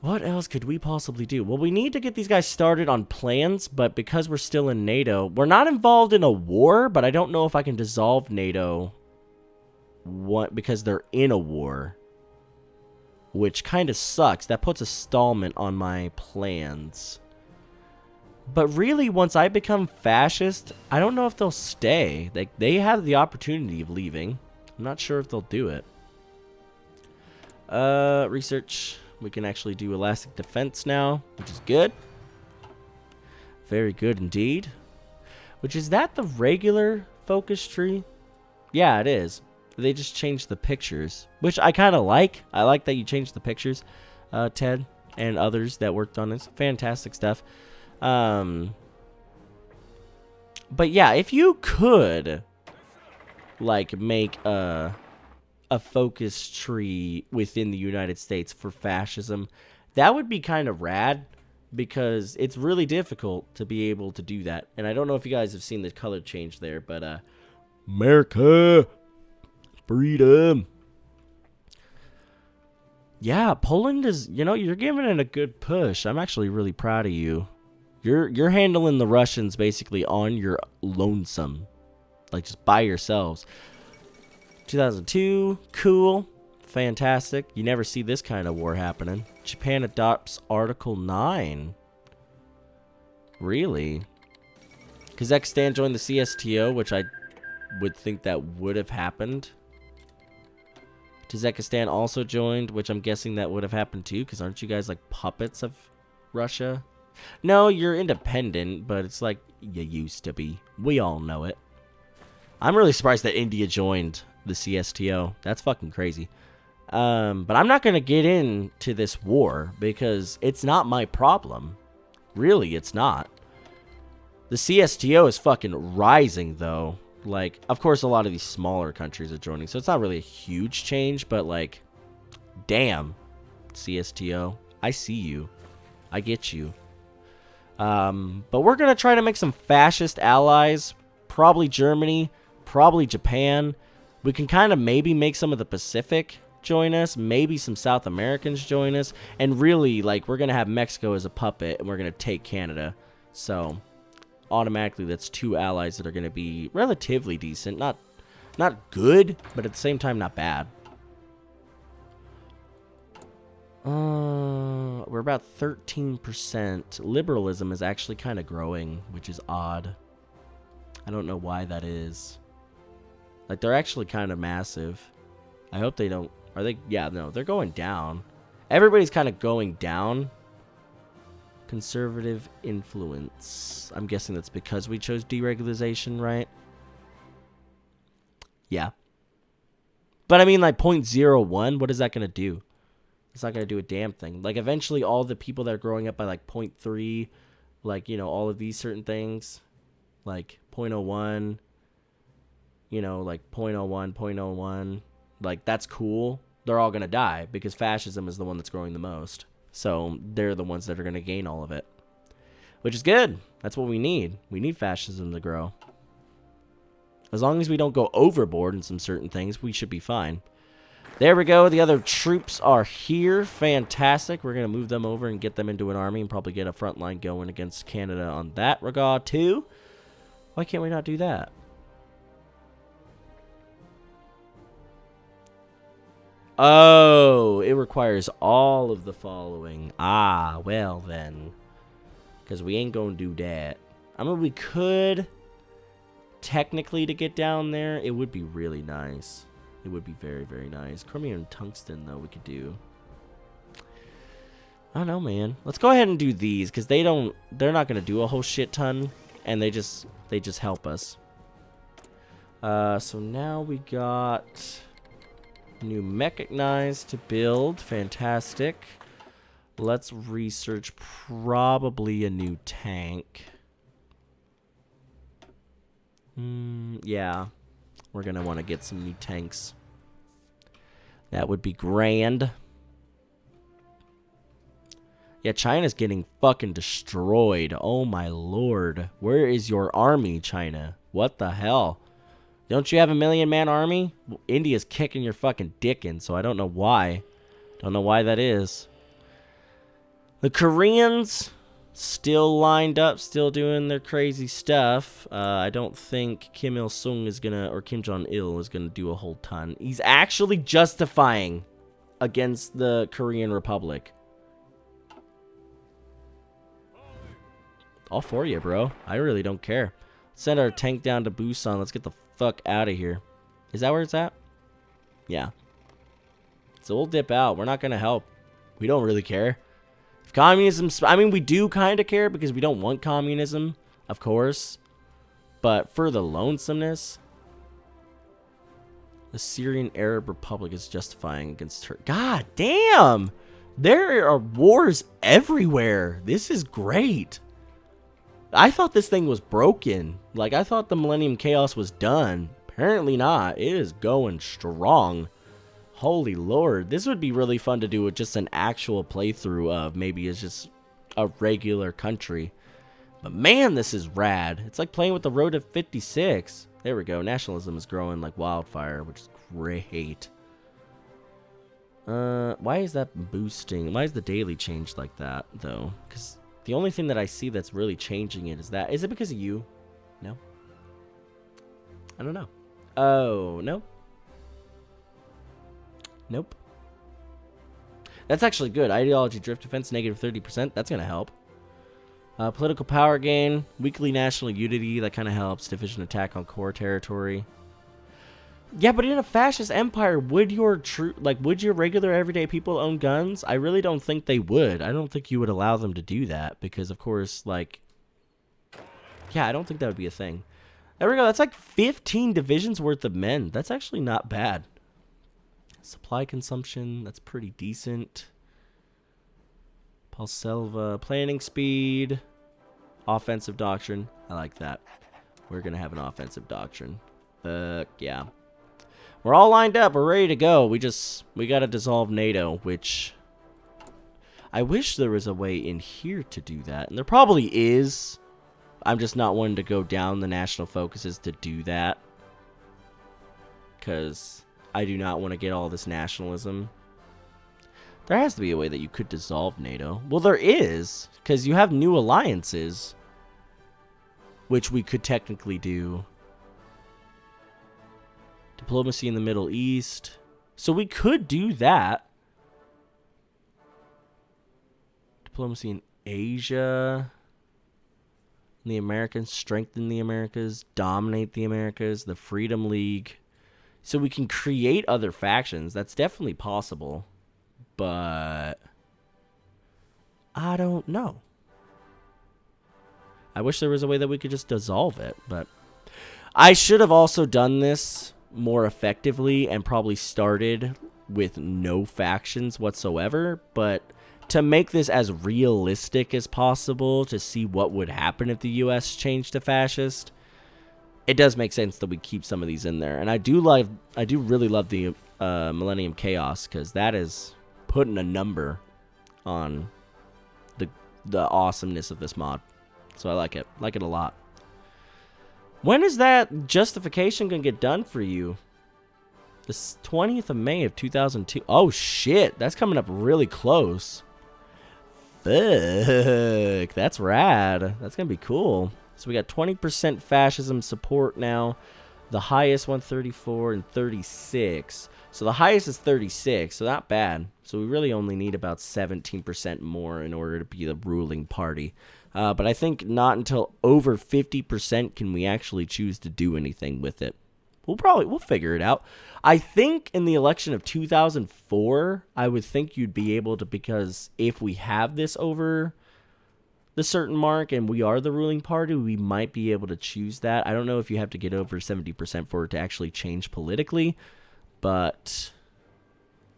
What else could we possibly do? Well, we need to get these guys started on plans. But because we're still in NATO, we're not involved in a war. But I don't know if I can dissolve NATO because they're in a war. Which kind of sucks. That puts a stallment on my plans. But really, once I become fascist, I don't know if they'll stay. They have the opportunity of leaving. I'm not sure if they'll do it. Research. We can actually do elastic defense now, which is good. Very good indeed. Which, is that the regular focus tree? Yeah, it is. They just changed the pictures, which I kind of like. I like that you changed the pictures, Ted, and others that worked on this. Fantastic stuff. But yeah, if you could, like, make a focus tree within the United States for fascism, that would be kind of rad, because it's really difficult to be able to do that. And I don't know if you guys have seen the color change there, but America, freedom. Yeah, Poland is, you're giving it a good push. I'm actually really proud of you. You're handling the Russians basically on your lonesome. Like, just by yourselves. 2002, cool. Fantastic. You never see this kind of war happening. Japan adopts Article 9. Really? Kazakhstan joined the CSTO, which I would think that would have happened. Kazakhstan also joined, which I'm guessing that would have happened too, because aren't you guys like puppets of Russia? No, you're independent, but it's like you used to be. We all know it. I'm really surprised that India joined the CSTO. That's fucking crazy. But I'm not going to get into this war because it's not my problem. Really, it's not. The CSTO is fucking rising, though. Like, of course, a lot of these smaller countries are joining, so it's not really a huge change, but, like, damn, CSTO, I see you. I get you. But we're going to try to make some fascist allies. Probably Germany. Probably Japan. We can kind of maybe make some of the Pacific join us. Maybe some South Americans join us. And really, like, we're going to have Mexico as a puppet. And we're going to take Canada. So, automatically, that's two allies that are going to be relatively decent. Not good, but at the same time, not bad. We're about 13%. Liberalism is actually kind of growing, which is odd. I don't know why that is. Like, they're actually kind of massive. I hope they don't... Are they... Yeah, no, they're going down. Everybody's kind of going down. Conservative influence. I'm guessing that's because we chose deregulation, right? Yeah. But, I mean, like, 0.01, what is that going to do? It's not going to do a damn thing. Like, eventually, all the people that are growing up by, like, 0.3, like, all of these certain things, like, 0.01, like, 0.01, 0.01, like, that's cool. they're all going to die because fascism is the one that's growing the most. So they're the ones that are going to gain all of it, which is good. That's what we need. We need fascism to grow. As long as we don't go overboard in some certain things, we should be fine. There we go. The other troops are here. Fantastic. We're going to move them over and get them into an army and probably get a front line going against Canada on that regard too. Why can't we not do that? Oh, it requires all of the following. Ah, well then. Because we ain't going to do that. I mean, we could technically to get down there. It would be really nice. It would be very, very nice. Chromium and tungsten, though, we could do. I don't know, man. Let's go ahead and do these, because they're not going to do a whole shit ton, and they just help us. So now we got new mechanized to build. Fantastic. Let's research probably a new tank. Yeah. We're going to want to get some new tanks. That would be grand. Yeah, China's getting fucking destroyed. Oh my lord. Where is your army, China? What the hell? Don't you have a 1,000,000-man army? Well, India's kicking your fucking dick in, so I don't know why. Don't know why that is. The Koreans still lined up, still doing their crazy stuff. I don't think Kim Il-sung is gonna, or Kim Jong-il is gonna do a whole ton. He's actually justifying against the Korean Republic. All for you, bro. I really don't care. Send our tank down to Busan. Let's get the fuck out of here. Is that where it's at? Yeah. So we'll dip out. We're not gonna help. We don't really care. Communism, I mean, we do kind of care because we don't want communism, of course. But for the lonesomeness, the Syrian Arab Republic is justifying against Turkey. God damn! There are wars everywhere. This is great. I thought this thing was broken. Like, I thought the Millennium Chaos was done. Apparently not. It is going strong. Holy lord, this would be really fun to do with just an actual playthrough of. Maybe it's just a regular country. But man, this is rad. It's like playing with the road to 56. There we go. Nationalism is growing like wildfire, which is great. Why is that boosting? Why is the daily changed like that, though? Because the only thing that I see that's really changing it is that. Is it because of you? No? I don't know. Oh, no? Nope. That's actually good. Ideology drift defense, negative 30%. That's going to help. Political power gain. Weekly national unity. That kind of helps. Division attack on core territory. Yeah, but in a fascist empire, would your regular everyday people own guns? I really don't think they would. I don't think you would allow them to do that because, of course, like... Yeah, I don't think that would be a thing. There we go. That's like 15 divisions worth of men. That's actually not bad. Supply consumption, that's pretty decent. Palselva, planning speed, offensive doctrine. I like that. We're going to have an offensive doctrine. Yeah. We're all lined up. We're ready to go. We got to dissolve NATO, which I wish there was a way in here to do that. And there probably is. I'm just not wanting to go down the national focuses to do that. Because I do not want to get all this nationalism. There has to be a way that you could dissolve NATO. Well, there is, because you have new alliances, which we could technically do. Diplomacy in the Middle East. So we could do that. Diplomacy in Asia. The Americans, strengthen the Americas, dominate the Americas, the Freedom League. So we can create other factions. That's definitely possible. But I don't know. I wish there was a way that we could just dissolve it. But I should have also done this more effectively and probably started with no factions whatsoever. But to make this as realistic as possible, to see what would happen if the U.S. changed to fascist, it does make sense that we keep some of these in there. And I do really love the Millennium Chaos, because that is putting a number on the awesomeness of this mod. So I like it. Like it a lot. When is that justification going to get done for you? The 20th of May of 2002. Oh, shit. That's coming up really close. Fuck. That's rad. That's going to be cool. So we got 20% fascism support now. The highest 134 and 36. So the highest is 36. So not bad. So we really only need about 17% more in order to be the ruling party. But I think not until over 50% can we actually choose to do anything with it. We'll figure it out. I think in the election of 2004, I would think you'd be able to, because if we have this over the certain mark and we are the ruling party, we might be able to choose that. I don't know if you have to get over 70% for it to actually change politically, but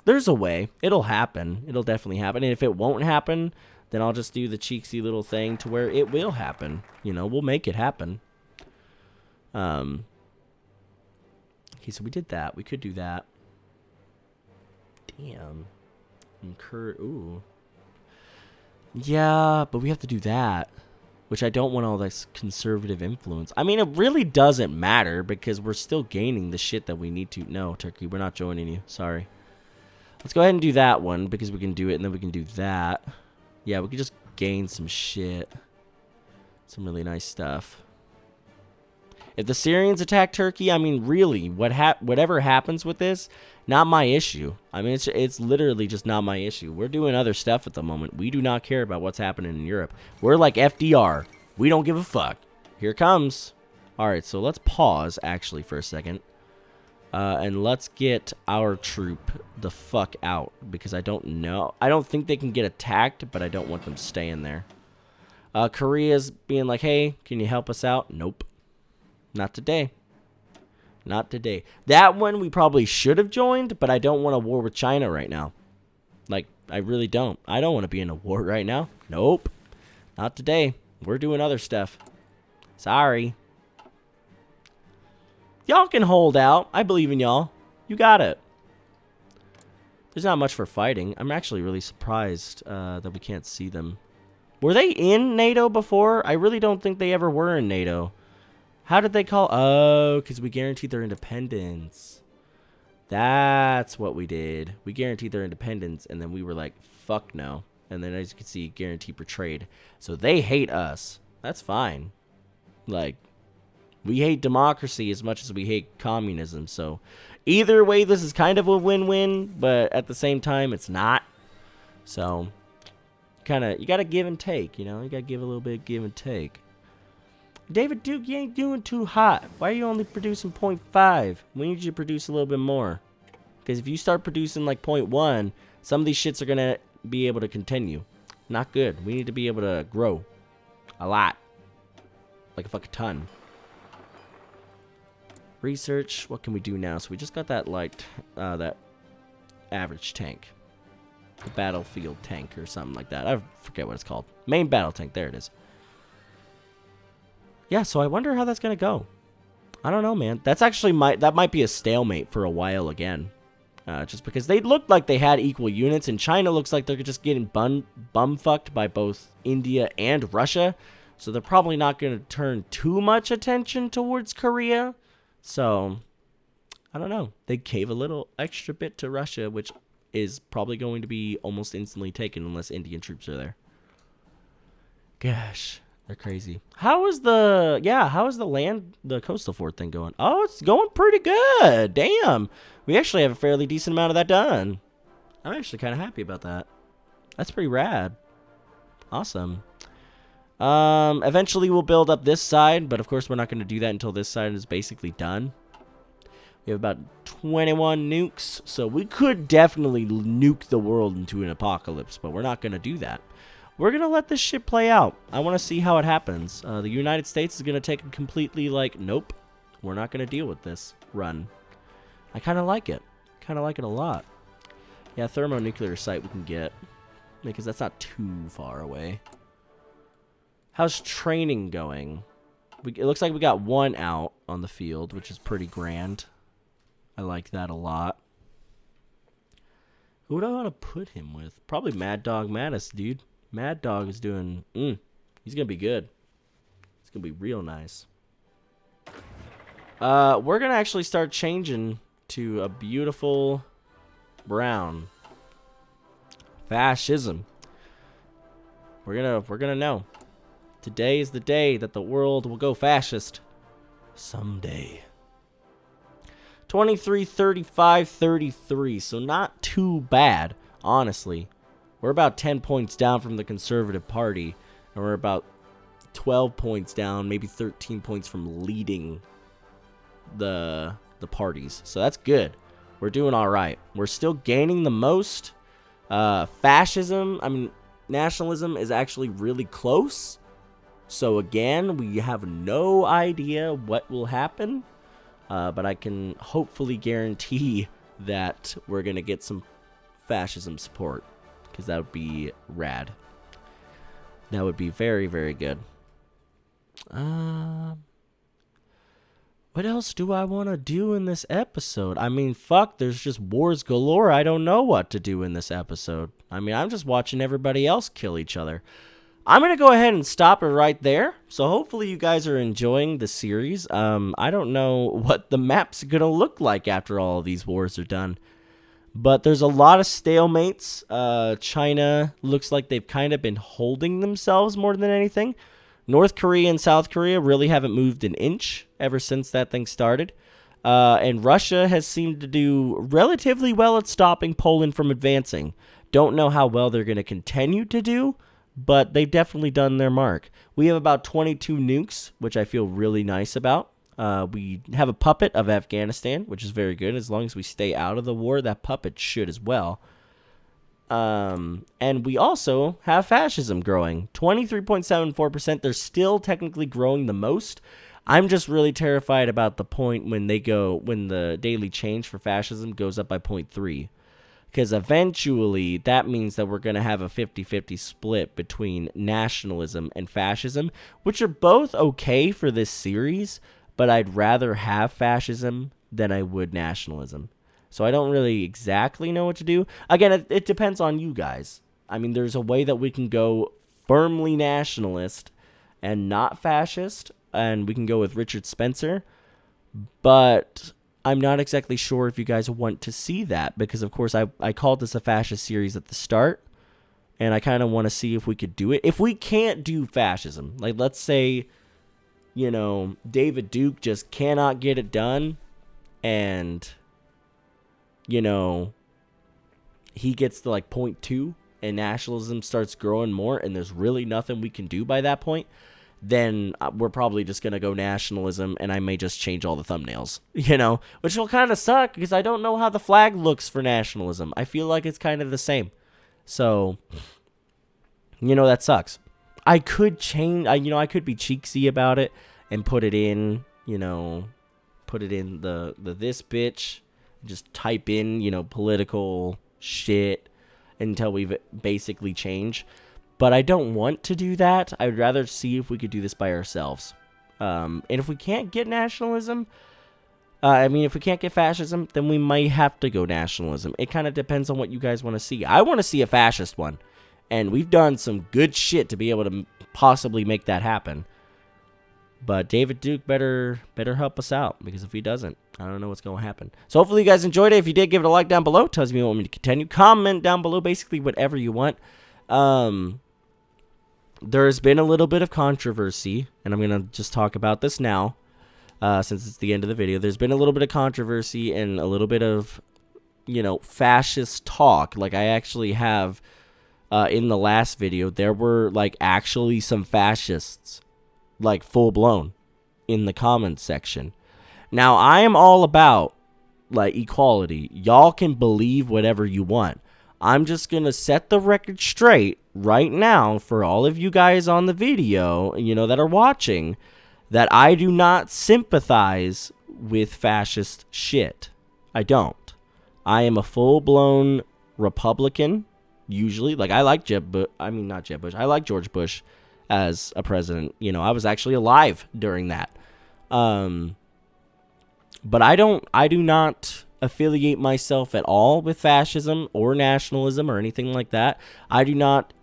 there's a way. It'll happen. It'll definitely happen. And if it won't happen, then I'll just do the cheeksy little thing to where it will happen. You know, we'll make it happen. Okay, so we did that. We could do that. Damn. Ooh. Yeah, but we have to do that, which I don't want all this conservative influence. I mean, it really doesn't matter because we're still gaining the shit that we need to. No, Turkey, we're not joining you. Sorry. Let's go ahead and do that one because we can do it, and then we can do that. Yeah, we could just gain some shit. Some really nice stuff. If the Syrians attack Turkey, I mean, really, whatever happens with this, not my issue. I mean, it's literally just not my issue. We're doing other stuff at the moment. We do not care about what's happening in Europe. We're like FDR. We don't give a fuck. Here it comes. All right, so let's pause, actually, for a second. And let's get our troop the fuck out, because I don't know. I don't think they can get attacked, but I don't want them staying there. Korea's being like, hey, can you help us out? Nope. Not today. Not today. That one we probably should have joined, but I don't want a war with China right now. Like, I really don't. I don't want to be in a war right now. Nope. Not today. We're doing other stuff. Sorry. Y'all can hold out. I believe in y'all. You got it. There's not much for fighting. I'm actually really surprised that we can't see them. Were they in NATO before? I really don't think they ever were in NATO. How did they call? Oh, because we guaranteed their independence. That's what we did. We guaranteed their independence, and then we were like, fuck no. And then as you can see, guarantee per trade. So they hate us. That's fine. Like, we hate democracy as much as we hate communism. So either way, this is kind of a win-win, but at the same time, it's not. So you got to give and take, you know? You got to give a little bit of give and take. David Duke, you ain't doing too hot. Why are you only producing 0.5? We need you to produce a little bit more. Because if you start producing like 0.1, some of these shits are going to be able to continue. Not good. We need to be able to grow. A lot. Like a fucking ton. Research. What can we do now? So we just got that light, that average tank. The battlefield tank or something like that. I forget what it's called. Main battle tank. There it is. Yeah, so I wonder how that's going to go. I don't know, man. That's actually that might be a stalemate for a while again. Just because they looked like they had equal units, and China looks like they're just getting bum-fucked by both India and Russia. So they're probably not going to turn too much attention towards Korea. So, I don't know. They gave a little extra bit to Russia, which is probably going to be almost instantly taken unless Indian troops are there. Gosh. They're crazy. How is the coastal fort thing going? Oh, it's going pretty good. Damn. We actually have a fairly decent amount of that done. I'm actually kind of happy about that. That's pretty rad. Awesome. Eventually we'll build up this side, but of course we're not going to do that until this side is basically done. We have about 21 nukes, so we could definitely nuke the world into an apocalypse, but we're not going to do that. We're going to let this shit play out. I want to see how it happens. The United States is going to take it completely like, nope, we're not going to deal with this run. I kind of like it. Kind of like it a lot. Yeah, thermonuclear site we can get, because that's not too far away. How's training going? It looks like we got one out on the field, which is pretty grand. I like that a lot. Who would I want to put him with? Probably Mad Dog Mattis, dude. Mad Dog is doing... he's going to be good. It's going to be real nice. We're going to actually start changing to a beautiful brown. Fascism. We're gonna know. Today is the day that the world will go fascist. Someday. 23, 35, 33. So not too bad, honestly. We're about 10 points down from the Conservative Party. And we're about 12 points down, maybe 13 points from leading the parties. So that's good. We're doing all right. We're still gaining the most. Fascism, nationalism is actually really close. So again, we have no idea what will happen. But I can hopefully guarantee that we're going to get some fascism support. Because that would be rad. That would be very, very good. What else do I want to do in this episode? Fuck, there's just wars galore. I don't know what to do in this episode. I'm just watching everybody else kill each other. I'm going to go ahead and stop it right there. So hopefully you guys are enjoying the series. I don't know what the map's going to look like after all of these wars are done. But there's a lot of stalemates. China looks like they've kind of been holding themselves more than anything. North Korea and South Korea really haven't moved an inch ever since that thing started. And Russia has seemed to do relatively well at stopping Poland from advancing. Don't know how well they're going to continue to do, but they've definitely done their mark. We have about 22 nukes, which I feel really nice about. We have a puppet of Afghanistan, which is very good. As long as we stay out of the war, that puppet should as well. And we also have fascism growing. 23.74%. They're still technically growing the most. I'm just really terrified about the point when the daily change for fascism goes up by 0.3. Because eventually, that means that we're going to have a 50-50 split between nationalism and fascism, which are both okay for this series, but I'd rather have fascism than I would nationalism. So I don't really exactly know what to do. Again, it depends on you guys. There's a way that we can go firmly nationalist and not fascist, and we can go with Richard Spencer, but I'm not exactly sure if you guys want to see that, because of course I called this a fascist series at the start, and I kind of want to see if we could do it. If we can't do fascism, like let's say, David Duke just cannot get it done, and, he gets to like 0.2, and nationalism starts growing more, and there's really nothing we can do by that point, then we're probably just going to go nationalism, and I may just change all the thumbnails, which will kind of suck, because I don't know how the flag looks for nationalism. I feel like it's kind of the same. So, that sucks. I could change, I could be cheeksy about it and put it in, the this bitch, just type in, political shit until we've basically changed. But I don't want to do that. I would rather see if we could do this by ourselves. And if we can't get nationalism, if we can't get fascism, then we might have to go nationalism. It kind of depends on what you guys want to see. I want to see a fascist one. And we've done some good shit to be able to possibly make that happen. But David Duke better help us out, because if he doesn't, I don't know what's going to happen. So hopefully you guys enjoyed it. If you did, give it a like down below. Tells me you want me to continue. Comment down below, basically whatever you want. There's been a little bit of controversy, and I'm going to just talk about this now, since it's the end of the video. There's been a little bit of controversy and a little bit of, fascist talk. Like, I actually have, in the last video, there were, actually some fascists, full-blown, in the comments section. Now, I am all about, equality. Y'all can believe whatever you want. I'm just going to set the record straight right now for all of you guys on the video, that are watching, that I do not sympathize with fascist shit. I don't. I am a full-blown Republican, usually. I like not Jeb Bush. I like George Bush as a president. I was actually alive during that. But I do not affiliate myself at all with fascism or nationalism or anything like that. I do not,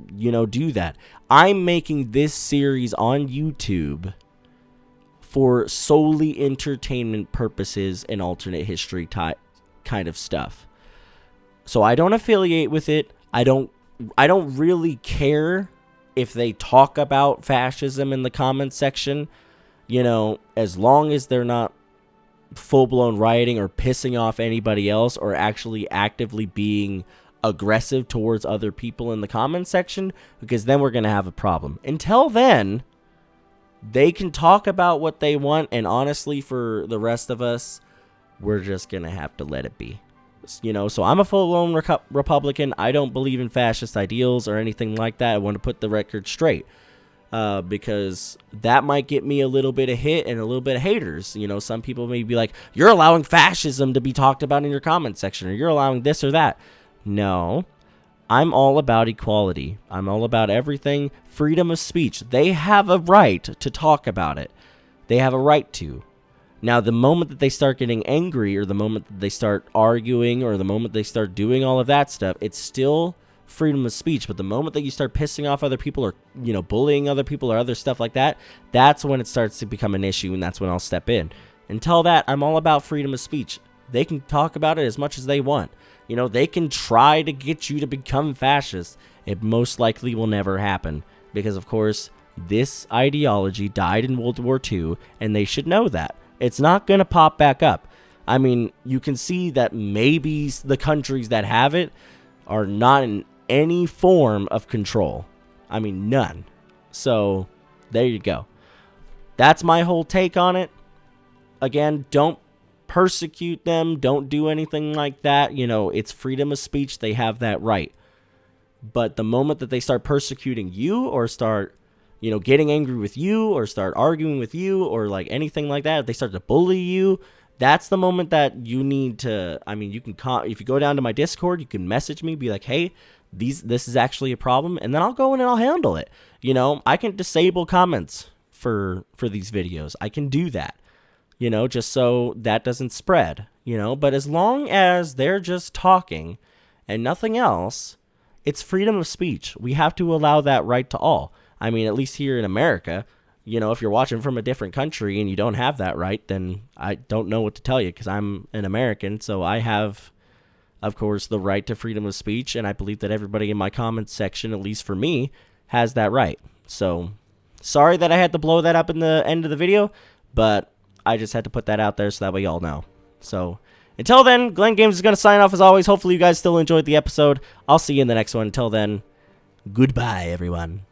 do that. I'm making this series on YouTube for solely entertainment purposes and alternate history type kind of stuff. So I don't affiliate with it. I don't really care if they talk about fascism in the comments section, as long as they're not full-blown rioting or pissing off anybody else or actually actively being aggressive towards other people in the comments section, because then we're going to have a problem. Until then, they can talk about what they want, and honestly, for the rest of us, we're just going to have to let it be. So I'm a full-blown Republican. I don't believe in fascist ideals or anything like that. I want to put the record straight, because that might get me a little bit of hit and a little bit of haters. Some people may be like, you're allowing fascism to be talked about in your comment section, or you're allowing this or that. No, I'm all about equality. I'm all about everything. Freedom of speech. They have a right to talk about it. They have a right to. Now, the moment that they start getting angry, or the moment that they start arguing, or the moment they start doing all of that stuff, it's still freedom of speech. But the moment that you start pissing off other people, or, bullying other people or other stuff like that, that's when it starts to become an issue, and that's when I'll step in. Until that, I'm all about freedom of speech. They can talk about it as much as they want. They can try to get you to become fascist. It most likely will never happen, because, of course, this ideology died in World War II, and they should know that. It's not going to pop back up. I mean, you can see that maybe the countries that have it are not in any form of control. I mean, none. So, there you go. That's my whole take on it. Again, don't persecute them. Don't do anything like that. It's freedom of speech. They have that right. But the moment that they start persecuting you, or start, getting angry with you, or start arguing with you, or like anything like that, if they start to bully you, that's the moment that you need to, you can if you go down to my Discord, you can message me, be like, hey, this is actually a problem, and then I'll go in and I'll handle it. I can disable comments for these videos. I can do that. Just so that doesn't spread, but as long as they're just talking and nothing else, it's freedom of speech. We have to allow that right to all. At least here in America, if you're watching from a different country and you don't have that right, then I don't know what to tell you, because I'm an American, so I have, of course, the right to freedom of speech, and I believe that everybody in my comments section, at least for me, has that right. So, sorry that I had to blow that up in the end of the video, but I just had to put that out there so that way y'all know. So, until then, Glenn Games is going to sign off as always. Hopefully you guys still enjoyed the episode. I'll see you in the next one. Until then, goodbye, everyone.